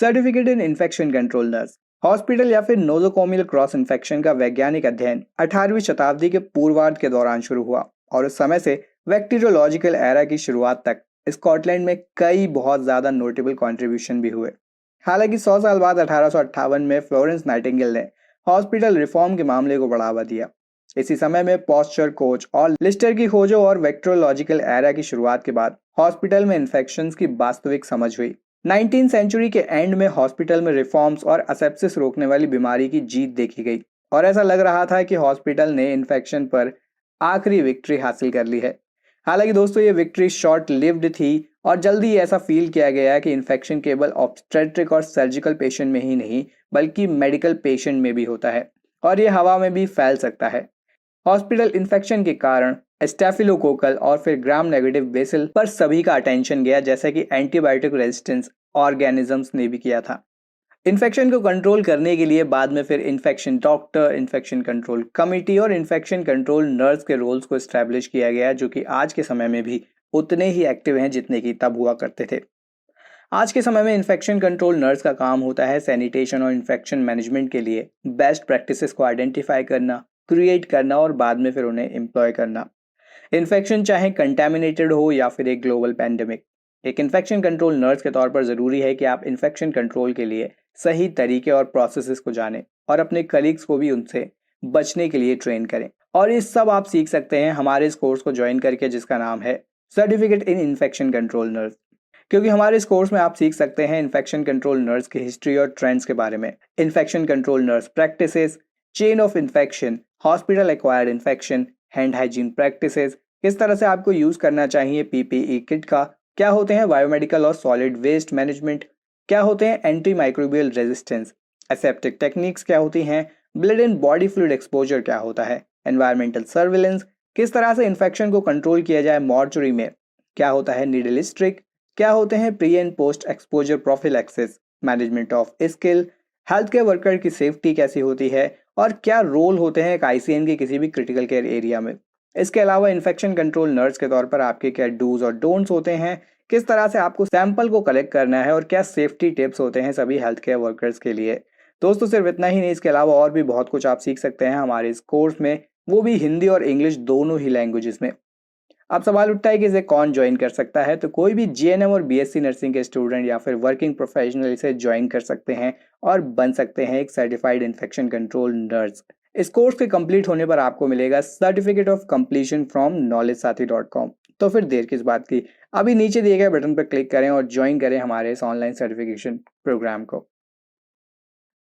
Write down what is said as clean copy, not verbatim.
Certificate in infection control nurse hospital या फिर nosocomial cross infection का वैज्ञानिक अध्ययन 18वीं शताब्दी के पूर्वार्ध के दौरान शुरू हुआ और उस समय से बैक्टीरियोलॉजिकल एरा की शुरुआत तक स्कॉटलैंड में कई बहुत ज्यादा नोटेबल कंट्रीब्यूशन भी हुए। हालांकि 100 साल बाद 1858 में फ्लोरेंस नाइटिंगेल ने हॉस्पिटल रिफॉर्म के मामले को बढ़ावा दिया। इसी समय में पॉस्चर कोच और लिस्टर की खोजों और वेक्टरोलॉजिकल एरा की शुरुआत के बाद हॉस्पिटल में इन्फेक्शंस की वास्तविक समझ हुई। 19 सेंचुरी के एंड में हॉस्पिटल में रिफॉर्म्स और असेप्सिस रोकने वाली बीमारी की जीत देखी गई और ऐसा लग रहा था कि हॉस्पिटल ने इन्फेक्शन पर आखिरी विक्ट्री हासिल कर ली है। हालांकि दोस्तों ये विक्ट्री शॉर्ट लिव्ड थी और जल्दी ऐसा फील किया गया कि इन्फेक्शन केवल ऑब्स्टेट्रिक और सर्जिकल पेशेंट में ही नहीं बल्कि मेडिकल पेशेंट में भी होता है और ये हवा में भी फैल सकता है। हॉस्पिटल इन्फेक्शन के कारण स्टेफिलोकोकल और फिर ग्राम नेगेटिव बेसिल पर सभी का अटेंशन गया, जैसा कि एंटीबायोटिक रेजिस्टेंस ऑर्गेनिजम्स ने भी किया था। इन्फेक्शन को कंट्रोल करने के लिए बाद में फिर infection doctor, infection control committee और इन्फेक्शन कंट्रोल नर्स के रोल्स को एस्टैब्लिश किया गया, जो कि आज के समय में भी उतने ही एक्टिव हैं जितने की तब हुआ करते थे। आज के समय में इन्फेक्शन कंट्रोल नर्स का काम होता है सैनिटेशन और इन्फेक्शन मैनेजमेंट के लिए बेस्ट प्रैक्टिसेस को आइडेंटिफाई करना, क्रिएट करना और बाद में फिर उन्हें एम्प्लॉय करना। इन्फेक्शन चाहे कंटेमिनेटेड हो या फिर एक ग्लोबल पैंडेमिक, एक इन्फेक्शन कंट्रोल नर्स के तौर पर जरूरी है कि आप इन्फेक्शन कंट्रोल के लिए सही तरीके और प्रोसेसेस को जानें और अपने कलीग्स को भी उनसे बचने के लिए ट्रेन करें। और ये सब आप सीख सकते हैं हमारे इस कोर्स को ज्वाइन करके, जिसका नाम है certificate in infection control nurse. क्योंकि हमारे इस कोर्स में आप सीख सकते हैं इन्फेक्शन कंट्रोल नर्स की हिस्ट्री और ट्रेंड्स के बारे में, infection control nurse practices, chain of infection, hospital acquired infection, hand hygiene practices, किस तरह से आपको यूज करना चाहिए पीपीई किट का, क्या होते हैं बायोमेडिकल और सॉलिड वेस्ट मैनेजमेंट, क्या होते हैं anti microbial resistance, aseptic techniques क्या होती हैं, blood and body fluid exposure क्या होता है, एनवायरमेंटल सर्विलेंस, किस तरह से इन्फेक्शन को कंट्रोल किया जाए मॉर्चुरी में, क्या होता है नीडल स्ट्रिक, क्या होते हैं pre and post exposure prophylaxis, management of skill, health care worker की सेफ्टी कैसी होती है और क्या रोल होते हैं एक आईसीएन के किसी भी क्रिटिकल केयर एरिया में। इसके अलावा इन्फेक्शन कंट्रोल नर्स के तौर पर आपके क्या डूज और डोंट्स होते हैं, किस तरह से आपको सैंपल को कलेक्ट करना है और क्या सेफ्टी टिप्स होते हैं सभी हेल्थ केयर वर्कर्स के लिए। दोस्तों सिर्फ इतना ही नहीं, इसके अलावा और भी बहुत कुछ आप सीख सकते हैं हमारे इस कोर्स में, वो भी हिंदी और इंग्लिश दोनों ही लैंग्वेजेस में। अब सवाल उठता है कि इसे कौन ज्वाइन कर सकता है, तो कोई भी जीएनएम और बीएससी नर्सिंग के स्टूडेंट या फिर वर्किंग प्रोफेशनल इसे ज्वाइन कर सकते हैं और बन सकते हैं एक सर्टिफाइड इन्फेक्शन कंट्रोल नर्स। इस कोर्स के कंप्लीट होने पर आपको मिलेगा certificate of completion from knowledgesathi.com। तो फिर देर किस बात की, अभी नीचे दिए गए बटन पर क्लिक करें और ज्वाइन करें हमारे इस ऑनलाइन सर्टिफिकेशन प्रोग्राम को।